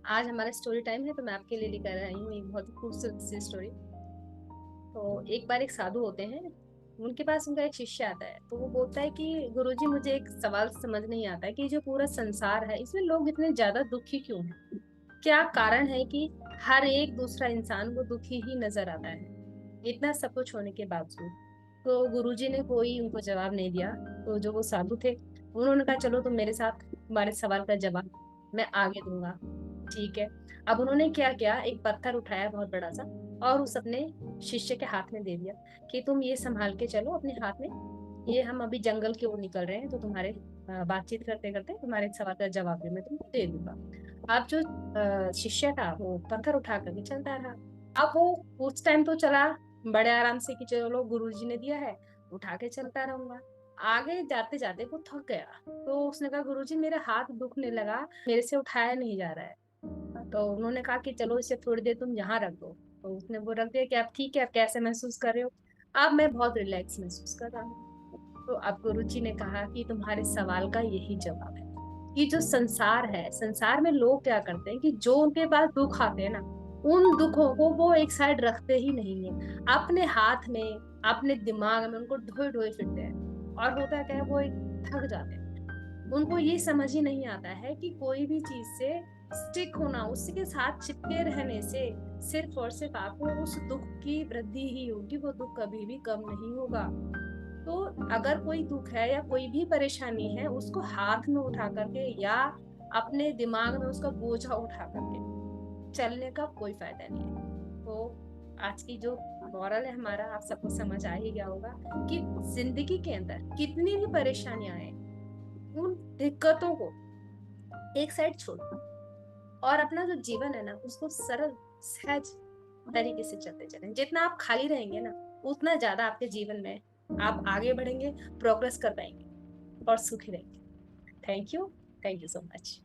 आज हमारा story time है, तो मैं आपके लिए लेकर आई हूँ एक बहुत ही खूबसूरत सी स्टोरी। तो एक बार एक साधु होते हैं, उनके पास उनका एक शिष्य आता है। तो वो बोलता है कि गुरुजी, मुझे एक सवाल समझ नहीं आता है कि जो पूरा संसार है इसमें लोग इतने ज्यादा दुखी क्यों हैं। क्या कारण है कि हर एक दूसरा इंसान को दुखी ही नजर आता है, इतना सब कुछ होने के बावजूद। तो गुरुजी ने कोई उनको जवाब नहीं दिया। तो जो वो साधु थे, उन्होंने कहा चलो तुम मेरे साथ, तुम्हारे सवाल का जवाब मैं आगे दूंगा। ठीक है। अब उन्होंने क्या किया, एक पत्थर उठाया बहुत बड़ा सा, और उस अपने शिष्य के हाथ में दे दिया कि तुम ये संभाल के चलो अपने हाथ में। ये हम अभी जंगल की ओर निकल रहे हैं, तो तुम्हारे बातचीत करते करते तुम्हारे सवाल का जवाब भी मैं तुमको दे दूंगा। अब जो शिष्य था वो पत्थर उठा करके चलता रहा। अब वो कुछ टाइम तो चला बड़े आराम से कि चलो गुरुजी ने दिया है, उठा के चलता रहूंगा। आगे जाते जाते वो थक गया, तो उसने कहा गुरुजी मेरा हाथ दुखने लगा, मेरे से उठाया नहीं जा रहा है। तो उन्होंने कहा कि चलो इसे थोड़ी देर तुम यहाँ रख दो। तो उसने वो रख दिया कि आप ठीक है, आप कैसे महसूस कर रहे हो। अब मैं बहुत रिलैक्स महसूस कर रहा हूँ। तो अब गुरुजी ने कहा कि तुम्हारे सवाल का यही जवाब है कि जो संसार है, संसार में लोग क्या करते हैं कि जो उनके पास दुख आते हैं ना, उन दुखों को वो एक साइड रखते ही नहीं है, अपने हाथ में, अपने दिमाग में उनको ढोए ढोए फिरते हैं। और होता क्या है, वो एक थक जाते हैं। उनको ये समझ ही नहीं आता है कि कोई भी चीज से स्टिक होना, उसके साथ चिपके रहने से सिर्फ और सिर्फ आपको उस दुख की वृद्धि ही होगी, वो दुख कभी भी कम नहीं होगा। तो अगर कोई दुख है या कोई भी परेशानी है, उसको हाथ में उठा करके या अपने दिमाग में उसका बोझा उठा करके चलने का कोई फायदा नहीं है। तो आज की जो मॉरल है हमारा, आप सबको समझ आ ही गया होगा कि जिंदगी के अंदर कितनी भी परेशानियां आए, उन दिक्कतों को एक साइड छोड़ो और अपना जो जीवन है ना उसको सरल सहज तरीके से चलते चलें। जितना आप खाली रहेंगे ना, उतना ज्यादा आपके जीवन में आप आगे बढ़ेंगे, प्रोग्रेस कर पाएंगे और सुखी रहेंगे। Thank you. Thank you so much.